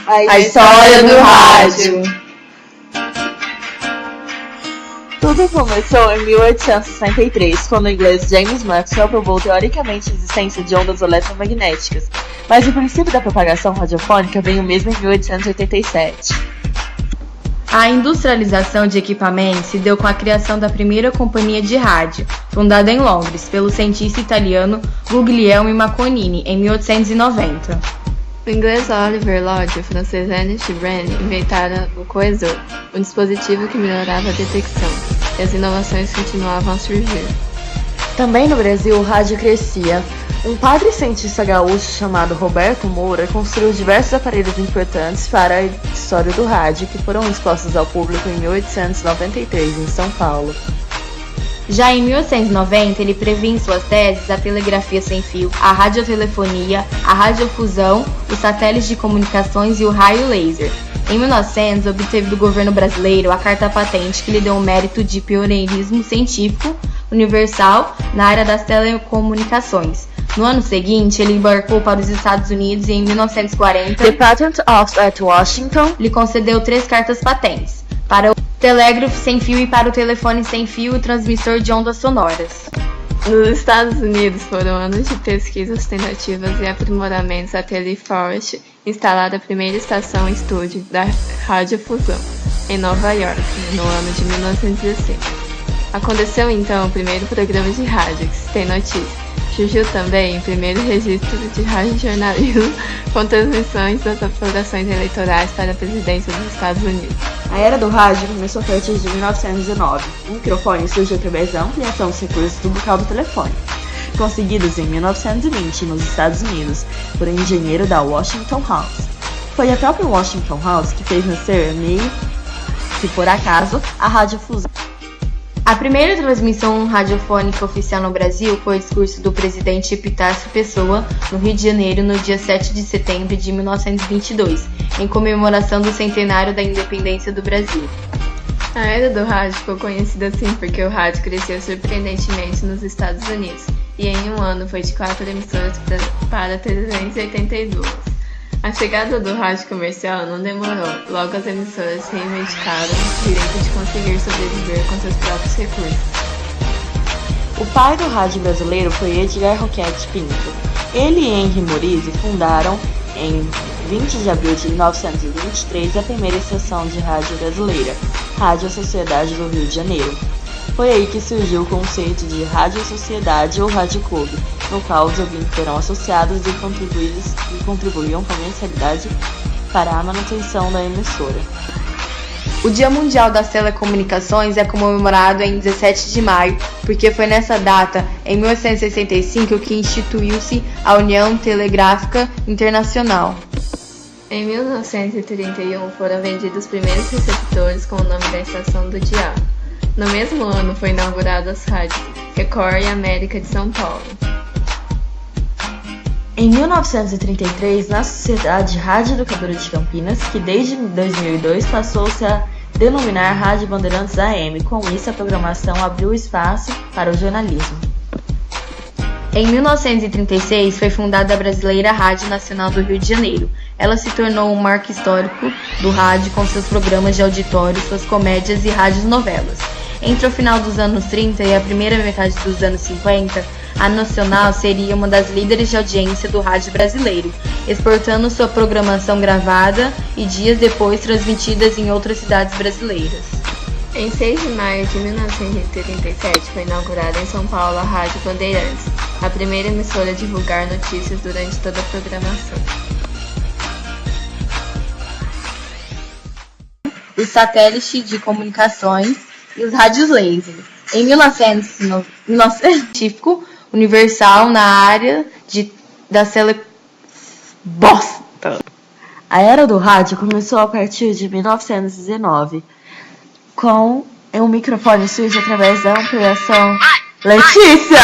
A história do rádio. Tudo começou em 1863, quando o inglês James Maxwell provou teoricamente a existência de ondas eletromagnéticas, mas o princípio da propagação radiofônica veio mesmo em 1887. A industrialização de equipamentos se deu com a criação da primeira companhia de rádio, fundada em Londres pelo cientista italiano Guglielmo Marconi em 1890. O inglês Oliver Lodge e o francês Ernest Bren inventaram o coesor, um dispositivo que melhorava a detecção, e as inovações continuavam a surgir. Também no Brasil, o rádio crescia. Um padre cientista gaúcho chamado Roberto Moura construiu diversos aparelhos importantes para a história do rádio que foram expostos ao público em 1893 em São Paulo. Já em 1890, ele previa em suas teses a telegrafia sem fio, a radiotelefonia, a radiofusão, os satélites de comunicações e o raio laser. Em 1900, obteve do governo brasileiro a carta patente que lhe deu o mérito de pioneirismo científico universal na área das telecomunicações. No ano seguinte, ele embarcou para os Estados Unidos e em 1940, The Patent Office at Washington lhe concedeu 3 cartas patentes, para o telégrafo sem fio e para o telefone sem fio e transmissor de ondas sonoras. Nos Estados Unidos foram anos de pesquisas, tentativas e aprimoramentos da Teleforest, instalada a primeira estação estúdio da radiofusão, em Nova York, no ano de 1916. Aconteceu então o primeiro programa de rádio que se tem notícia. Surgiu também o primeiro registro de radiojornalismo com transmissões das apurações eleitorais para a presidência dos Estados Unidos. A era do rádio começou a partir de 1919. O microfone surgiu através da ampliação dos recursos do cabo telefônico, conseguidos em 1920 nos Estados Unidos por um engenheiro da Washington House. Foi a própria Washington House que fez nascer, meio que por acaso, a radiofusão. A primeira transmissão radiofônica oficial no Brasil foi o discurso do presidente Epitácio Pessoa, no Rio de Janeiro, no dia 7 de setembro de 1922, em comemoração do centenário da independência do Brasil. A era do rádio ficou conhecida assim porque o rádio cresceu surpreendentemente nos Estados Unidos, e em um ano foi de 4 emissoras para 382. A chegada do rádio comercial não demorou, logo as emissoras reivindicaram o direito de conseguir sobreviver com seus próprios recursos. O pai do rádio brasileiro foi Edgar Roquette Pinto. Ele e Henri Morize fundaram, em 20 de abril de 1923, a primeira estação de rádio brasileira, Rádio Sociedade do Rio de Janeiro. Foi aí que surgiu o conceito de Rádio Sociedade ou Rádio Clube, no qual os ouvintes foram associados e contribuíam com a mensalidade para a manutenção da emissora. O Dia Mundial das Telecomunicações é comemorado em 17 de maio, porque foi nessa data, em 1965, que instituiu-se a União Telegráfica Internacional. Em 1931 foram vendidos os primeiros receptores com o nome da Estação do Diabo. No mesmo ano foi inaugurada as rádios Record e América de São Paulo. Em 1933, na Sociedade Rádio Educadora de Campinas, que desde 2002 passou-se a denominar Rádio Bandeirantes AM, com isso a programação abriu espaço para o jornalismo. Em 1936 foi fundada a Brasileira Rádio Nacional do Rio de Janeiro. Ela se tornou um marco histórico do rádio com seus programas de auditório, suas comédias e rádios-novelas. Entre o final dos anos 30 e a primeira metade dos anos 50, a Nacional seria uma das líderes de audiência do rádio brasileiro, exportando sua programação gravada e dias depois transmitidas em outras cidades brasileiras. Em 6 de maio de 1937 foi inaugurada em São Paulo a Rádio Bandeirantes, a primeira emissora a divulgar notícias durante toda a programação. Os satélites de comunicações e os rádios laser. Em 1990, científico universal na área da bosta. A era do rádio começou a partir de 1919, com o microfone surge através da ampliação. Letícia!